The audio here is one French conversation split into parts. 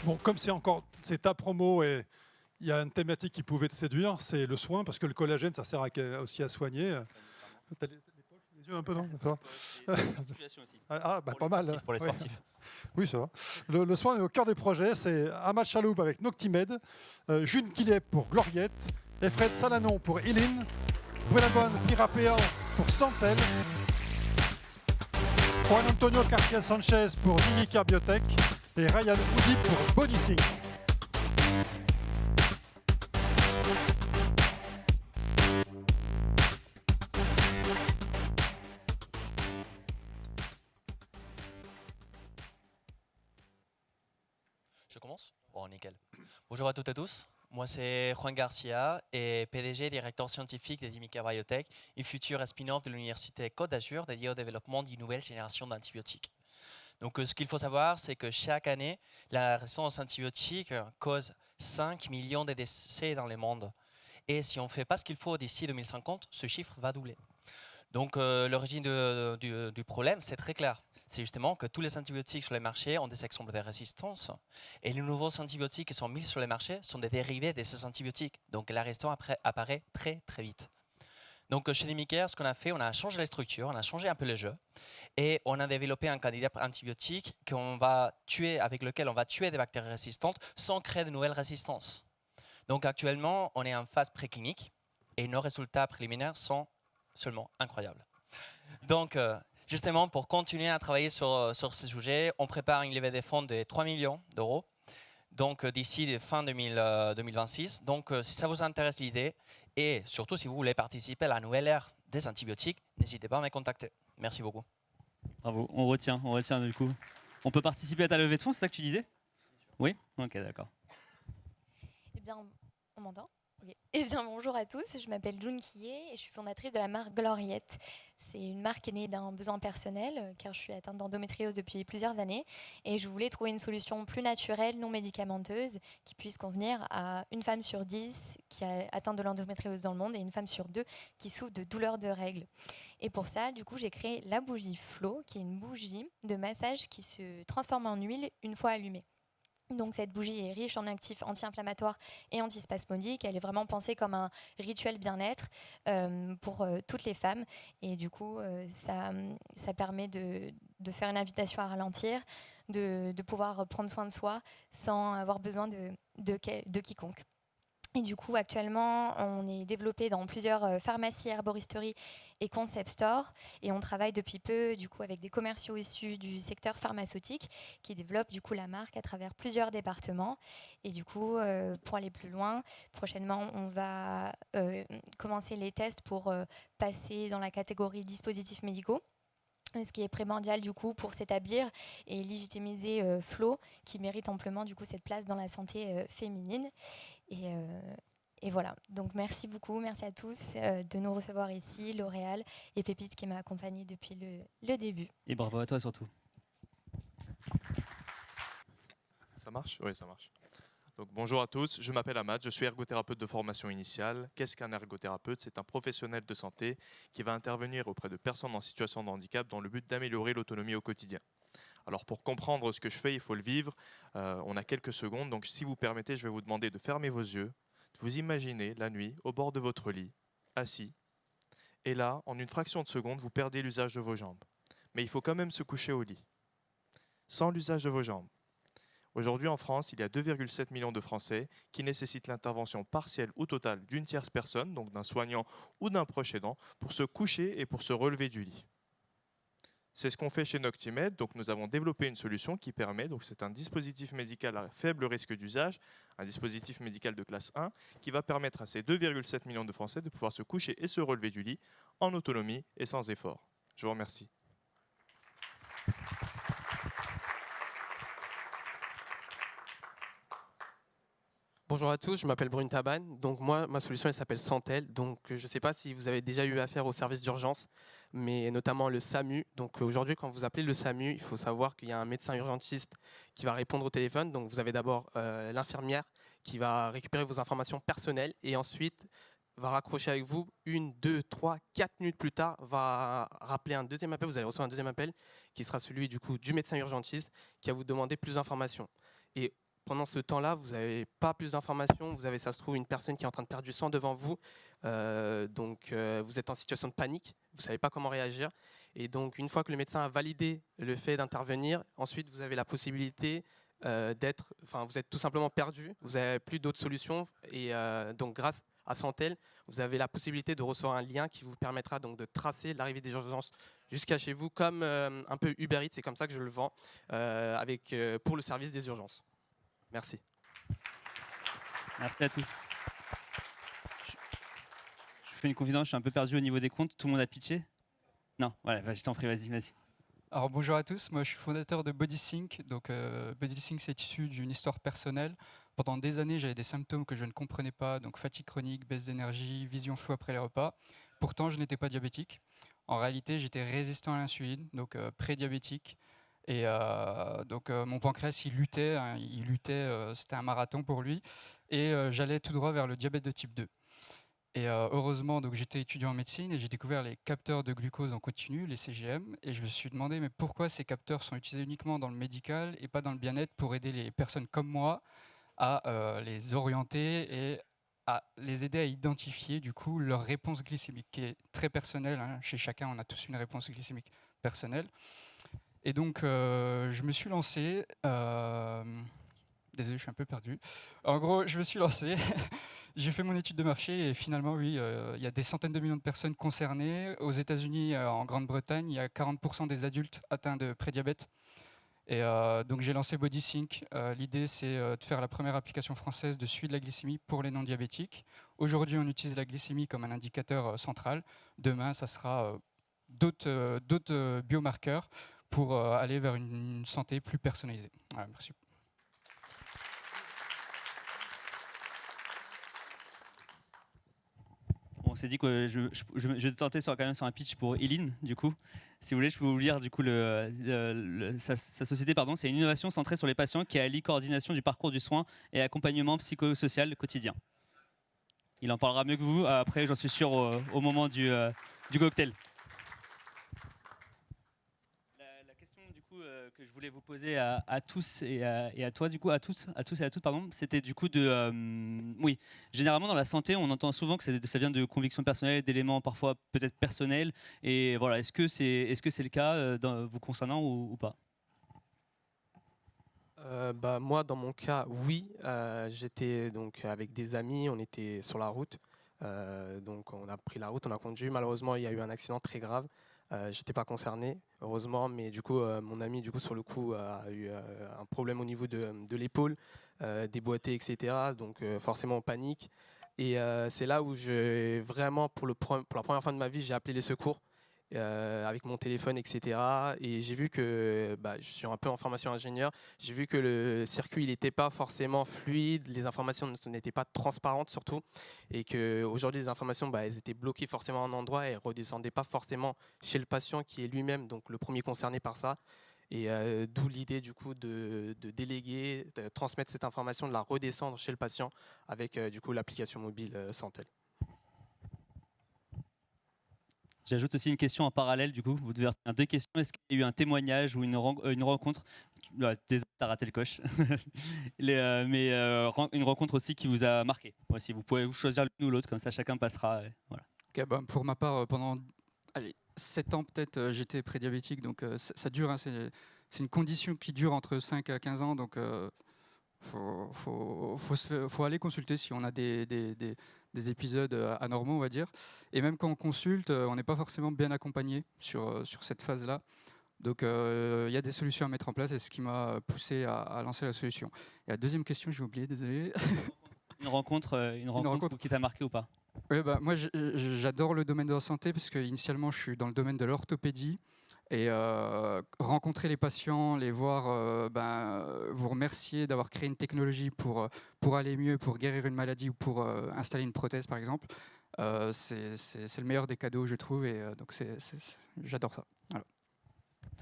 Bon, comme c'est ta promo et il y a une thématique qui pouvait te séduire, c'est le soin, parce que le collagène, ça sert aussi à soigner. T'as les poches, les yeux un peu, non? Bah, pas mal. Pour les sportifs. Oui, ça va. Le soin est au cœur des projets. C'est Ahmad Chaloub avec Noctimed, June Quillet pour Gloriette, Efred Salanon pour Iline, Brunabon Pirapéan pour Santel, Juan Antonio Garcia Sanchez pour Ninicar Biotech et Ryan Woody pour Bodysync. Je commence? Bon, nickel. Bonjour à toutes et tous. Moi, c'est Juan Garcia et PDG et directeur scientifique de Ninicar Biotech, et futur spin-off de l'université Côte d'Azur dédié au développement d'une nouvelle génération d'antibiotiques. Donc, ce qu'il faut savoir, c'est que chaque année, la résistance antibiotique cause 5 millions de décès dans le monde. Et si on ne fait pas ce qu'il faut d'ici 2050, ce chiffre va doubler. Donc, l'origine du problème, c'est très clair. C'est justement que tous les antibiotiques sur les marchés ont des exemples de résistance. Et les nouveaux antibiotiques qui sont mis sur les marchés sont des dérivés de ces antibiotiques. Donc, la résistance apparaît très, très vite. Donc, chez Ninicar, ce qu'on a fait, on a changé la structure, on a changé un peu le jeu. Et on a développé un candidat antibiotique avec lequel on va tuer des bactéries résistantes sans créer de nouvelles résistances. Donc, actuellement, on est en phase préclinique et nos résultats préliminaires sont seulement incroyables. Donc, justement, pour continuer à travailler sur ce sujet, on prépare une levée de fonds de 3 millions d'euros, donc d'ici fin 2026. Donc, si ça vous intéresse l'idée, et surtout si vous voulez participer à la nouvelle ère des antibiotiques, n'hésitez pas à me contacter. Merci beaucoup. Bravo, on retient du coup. On peut participer à ta levée de fonds, c'est ça que tu disais? Oui? Ok, d'accord. Eh bien, on m'entend? Okay. Eh bien, bonjour à tous, je m'appelle June Quillet et je suis fondatrice de la marque Gloriette. C'est une marque qui est née d'un besoin personnel car je suis atteinte d'endométriose depuis plusieurs années et je voulais trouver une solution plus naturelle, non médicamenteuse, qui puisse convenir à une femme sur 10 qui a atteinte de l'endométriose dans le monde et une femme sur 2 qui souffre de douleurs de règles. Et pour ça, du coup, j'ai créé la bougie Flow, qui est une bougie de massage qui se transforme en huile une fois allumée. Donc cette bougie est riche en actifs anti-inflammatoires et antispasmodiques. Elle est vraiment pensée comme un rituel bien-être pour toutes les femmes. Et du coup, ça permet de faire une invitation à ralentir, de pouvoir prendre soin de soi sans avoir besoin de quiconque. Et du coup, actuellement, on est développé dans plusieurs pharmacies, herboristeries et concept stores. Et on travaille depuis peu du coup, avec des commerciaux issus du secteur pharmaceutique qui développent du coup, la marque à travers plusieurs départements. Et du coup, pour aller plus loin, prochainement, on va commencer les tests pour passer dans la catégorie dispositifs médicaux. Ce qui est primordial du coup pour s'établir et légitimiser Flow, qui mérite amplement du coup cette place dans la santé féminine. Et voilà, donc merci beaucoup, merci à tous de nous recevoir ici, L'Oréal et Pépite qui m'a accompagnée depuis le début. Et bravo à toi surtout. Ça marche? Oui, ça marche. Donc, bonjour à tous, je m'appelle Ahmad, je suis ergothérapeute de formation initiale. Qu'est-ce qu'un ergothérapeute? C'est un professionnel de santé qui va intervenir auprès de personnes en situation de handicap dans le but d'améliorer l'autonomie au quotidien. Alors pour comprendre ce que je fais, il faut le vivre. On a quelques secondes, donc si vous permettez, je vais vous demander de fermer vos yeux, de vous imaginer la nuit au bord de votre lit, assis. Et là, en une fraction de seconde, vous perdez l'usage de vos jambes. Mais il faut quand même se coucher au lit, sans l'usage de vos jambes. Aujourd'hui, en France, il y a 2,7 millions de Français qui nécessitent l'intervention partielle ou totale d'une tierce personne, donc d'un soignant ou d'un proche aidant, pour se coucher et pour se relever du lit. C'est ce qu'on fait chez Noctimed. Donc, nous avons développé une solution qui permet, donc c'est un dispositif médical à faible risque d'usage, un dispositif médical de classe 1, qui va permettre à ces 2,7 millions de Français de pouvoir se coucher et se relever du lit en autonomie et sans effort. Je vous remercie. Bonjour à tous, je m'appelle Brune Taban. Donc moi, ma solution elle s'appelle Santel. Donc je ne sais pas si vous avez déjà eu affaire au service d'urgence, mais notamment le SAMU. Donc aujourd'hui, quand vous appelez le SAMU, il faut savoir qu'il y a un médecin urgentiste qui va répondre au téléphone. Donc vous avez d'abord l'infirmière qui va récupérer vos informations personnelles et ensuite va raccrocher avec vous 1, 2, 3, 4 minutes plus tard, va rappeler un deuxième appel. Vous allez recevoir un deuxième appel qui sera celui du médecin urgentiste qui va vous demander plus d'informations. Et pendant ce temps-là, vous n'avez pas plus d'informations. Vous avez, ça se trouve, une personne qui est en train de perdre du sang devant vous. Vous êtes en situation de panique. Vous ne savez pas comment réagir. Et donc, une fois que le médecin a validé le fait d'intervenir, ensuite, vous avez la possibilité vous êtes tout simplement perdu. Vous n'avez plus d'autres solutions. Et donc, grâce à Santel, vous avez la possibilité de recevoir un lien qui vous permettra donc de tracer l'arrivée des urgences jusqu'à chez vous, comme un peu Uber Eats, c'est comme ça que je le vends, pour le service des urgences. Merci. Merci à tous. Je fais une confidence, je suis un peu perdu au niveau des comptes. Tout le monde a pitché? Non, voilà, je t'en prie, vas-y. Alors bonjour à tous, moi je suis fondateur de BodySync. Donc BodySync, c'est issu d'une histoire personnelle. Pendant des années, j'avais des symptômes que je ne comprenais pas, donc fatigue chronique, baisse d'énergie, vision floue après les repas. Pourtant, je n'étais pas diabétique. En réalité, j'étais résistant à l'insuline, donc prédiabétique. Et mon pancréas, il luttait, c'était un marathon pour lui. Et j'allais tout droit vers le diabète de type 2. Et heureusement, donc, j'étais étudiant en médecine et j'ai découvert les capteurs de glucose en continu, les CGM. Et je me suis demandé, mais pourquoi ces capteurs sont utilisés uniquement dans le médical et pas dans le bien-être pour aider les personnes comme moi à les orienter et à les aider à identifier du coup leur réponse glycémique, qui est très personnelle. Chez chacun, on a tous une réponse glycémique personnelle. Et donc, je me suis lancé. Désolé, je suis un peu perdu. En gros, je me suis lancé. J'ai fait mon étude de marché et finalement, oui, il y a des centaines de millions de personnes concernées. Aux États-Unis, en Grande-Bretagne, il y a 40% des adultes atteints de prédiabète. Et donc, j'ai lancé BodySync. L'idée, c'est de faire la première application française de suivi de la glycémie pour les non-diabétiques. Aujourd'hui, on utilise la glycémie comme un indicateur central. Demain, ça sera d'autres biomarqueurs pour aller vers une santé plus personnalisée. Voilà, merci. On s'est dit que je vais tenter quand même sur un pitch pour Eileen, du coup. Si vous voulez, je peux vous lire du coup sa société. C'est une innovation centrée sur les patients qui allie coordination du parcours du soin et accompagnement psychosocial quotidien. Il en parlera mieux que vous, après j'en suis sûr au moment du cocktail. La question du coup que je voulais vous poser à tous et à toi, du coup, à tous et à toutes, pardon, c'était du coup oui, généralement dans la santé, on entend souvent que ça vient de convictions personnelles, d'éléments parfois peut-être personnels. Et voilà, est-ce que c'est le cas vous concernant ou pas? Moi, dans mon cas, oui. J'étais donc avec des amis, on était sur la route. Donc on a pris la route, on a conduit. Malheureusement, il y a eu un accident très grave. J'étais pas concerné, heureusement, mais du coup, mon ami, du coup, sur le coup, a eu un problème au niveau de l'épaule, déboîté, etc. Donc forcément, on panique. Et c'est là où vraiment, pour la première fois de ma vie, j'ai appelé les secours. Avec mon téléphone, etc. Et j'ai vu que, je suis un peu en formation ingénieur, j'ai vu que le circuit n'était pas forcément fluide, les informations n'étaient pas transparentes surtout, et qu'aujourd'hui les informations, elles étaient bloquées forcément à un endroit et ne redescendaient pas forcément chez le patient qui est lui-même donc le premier concerné par ça. Et d'où l'idée du coup de déléguer, de transmettre cette information, de la redescendre chez le patient avec du coup l'application mobile Santel. J'ajoute aussi une question en parallèle, du coup, vous devez retenir deux questions. Est-ce qu'il y a eu un témoignage ou une rencontre? Désolé, t'as raté le coche. Une rencontre aussi qui vous a marqué. Aussi, vous pouvez choisir l'une ou l'autre, comme ça chacun passera. Voilà. Okay, pour ma part, pendant 7 ans peut-être, j'étais prédiabétique, donc ça dure. C'est une condition qui dure entre 5 à 15 ans, donc faut aller consulter si on a des épisodes anormaux, on va dire. Et même quand on consulte, on n'est pas forcément bien accompagné sur cette phase-là. Donc il y a des solutions à mettre en place et c'est ce qui m'a poussé à lancer la solution. Et la deuxième question, j'ai oublié, désolé. Une rencontre qui t'a marqué ou pas? Oui, moi j'adore le domaine de la santé parce que initialement je suis dans le domaine de l'orthopédie. Et rencontrer les patients, les voir, vous remercier d'avoir créé une technologie pour aller mieux, pour guérir une maladie ou pour installer une prothèse par exemple, c'est le meilleur des cadeaux je trouve et donc j'adore ça. Voilà.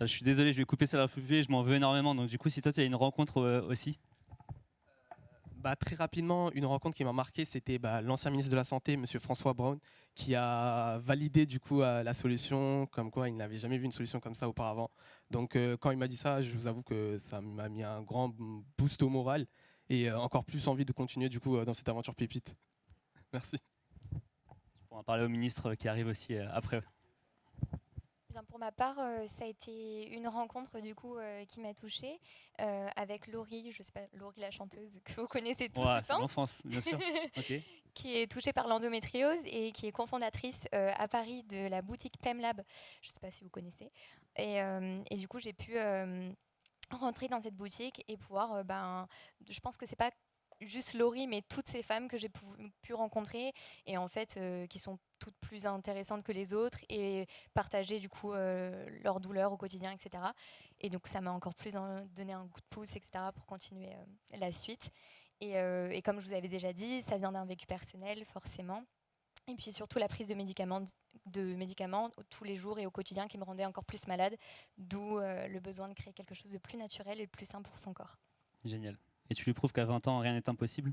Je suis désolé, je vais couper ça je m'en veux énormément. Donc du coup, si toi tu as une rencontre aussi. Très rapidement, une rencontre qui m'a marqué, c'était l'ancien ministre de la Santé, M. François Braun, qui a validé du coup la solution, comme quoi il n'avait jamais vu une solution comme ça auparavant. Donc quand il m'a dit ça, je vous avoue que ça m'a mis un grand boost au moral. et encore plus envie de continuer du coup dans cette aventure pépite. Merci. On va en parler au ministre qui arrive aussi après. Bien, pour ma part, ça a été une rencontre du coup qui m'a touchée avec Laurie, je sais pas, Laurie la chanteuse que vous connaissez tous, Ouais, je c'est pense, l'enfance, bien sûr. Ok. qui est touchée par l'endométriose et qui est cofondatrice à Paris de la boutique PemLab. Je sais pas si vous connaissez. Et du coup, j'ai pu rentrer dans cette boutique et pouvoir, je pense que c'est pas juste Laurie, mais toutes ces femmes que j'ai pu rencontrer et en fait qui sont toutes plus intéressantes que les autres et partager du coup leurs douleurs au quotidien, etc. Et donc ça m'a encore plus donné un coup de pouce, etc. pour continuer la suite. Et comme je vous avais déjà dit, ça vient d'un vécu personnel forcément. Et puis surtout la prise de médicaments tous les jours et au quotidien qui me rendait encore plus malade, d'où le besoin de créer quelque chose de plus naturel et de plus sain pour son corps. Génial. Et tu lui prouves qu'à 20 ans, rien n'est impossible.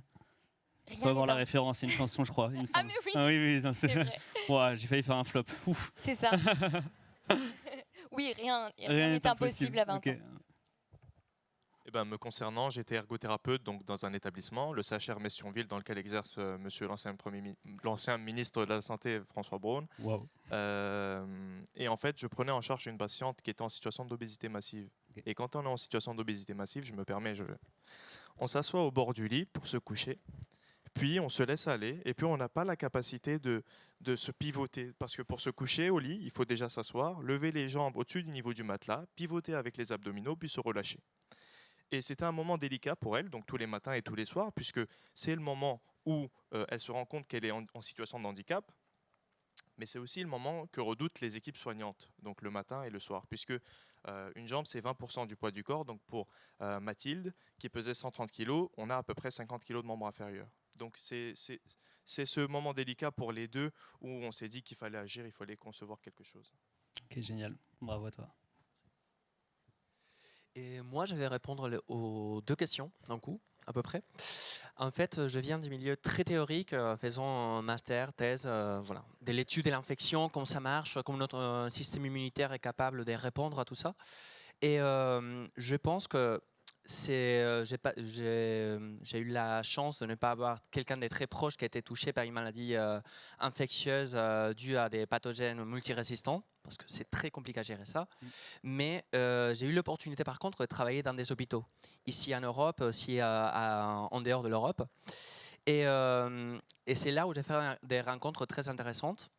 Il faut Rien avoir la n'est référence, c'est une chanson, je crois. Il me Ah semble. mais oui, Ah oui, non, c'est vrai. Ouah, j'ai failli faire un flop. Ouf. C'est ça. Oui, rien n'est impossible à 20 Ok. ans. Eh ben, me concernant, j'étais ergothérapeute donc dans un établissement, le CHR Metz-Thionville, dans lequel exerce monsieur l'ancien ministre de la Santé, François Braun. Waouh. Et en fait, je prenais en charge une patiente qui était en situation d'obésité massive. Ok. Et quand on est en situation d'obésité massive, on s'assoit au bord du lit pour se coucher. Puis on se laisse aller. Et puis on n'a pas la capacité de se pivoter. Parce que pour se coucher au lit, il faut déjà s'asseoir, lever les jambes au-dessus du niveau du matelas, pivoter avec les abdominaux, puis se relâcher. Et c'était un moment délicat pour elle, donc tous les matins et tous les soirs, puisque c'est le moment où elle se rend compte qu'elle est en situation de handicap, mais c'est aussi le moment que redoutent les équipes soignantes, donc le matin et le soir, puisque une jambe, c'est 20% du poids du corps. Donc pour Mathilde, qui pesait 130 kg, on a à peu près 50 kg de membre inférieur. Donc c'est ce moment délicat pour les deux où on s'est dit qu'il fallait agir, il fallait concevoir quelque chose. Ok, génial. Bravo à toi. Et moi, je vais répondre aux deux questions d'un coup, à peu près. En fait, je viens du milieu très théorique, faisant un master, thèse, voilà, de l'étude de l'infection, comment ça marche, comment notre système immunitaire est capable de répondre à tout ça. Et je pense que j'ai eu la chance de ne pas avoir quelqu'un de très proche qui a été touché par une maladie infectieuse due à des pathogènes multirésistants, parce que c'est très compliqué à gérer ça. Mais j'ai eu l'opportunité par contre de travailler dans des hôpitaux, ici en Europe, aussi en dehors de l'Europe. Et c'est là où j'ai fait des rencontres très intéressantes,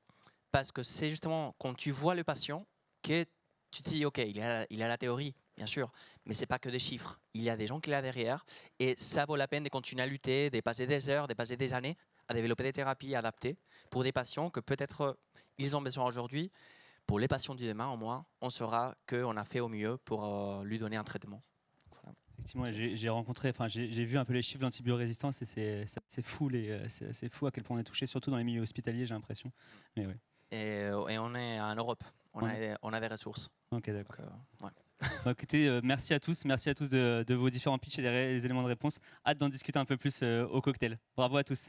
parce que c'est justement quand tu vois le patient que tu te dis, ok, il a la théorie, bien sûr, mais ce n'est pas que des chiffres. Il y a des gens qui sont là derrière et ça vaut la peine de continuer à lutter, de passer des heures, de passer des années à développer des thérapies adaptées pour des patients que peut-être ils ont besoin aujourd'hui. Pour les patients du demain, au moins, on saura qu'on a fait au mieux pour lui donner un traitement. Voilà. Effectivement, j'ai vu un peu les chiffres d'antibiorésistance et c'est fou, c'est fou à quel point on est touché, surtout dans les milieux hospitaliers, j'ai l'impression. Mais ouais. Et on est en Europe, on a des ressources. Ok, d'accord. Ouais. Bah, écoutez, merci à tous de vos différents pitchs et les éléments de réponse. Hâte d'en discuter un peu plus au cocktail. Bravo à tous.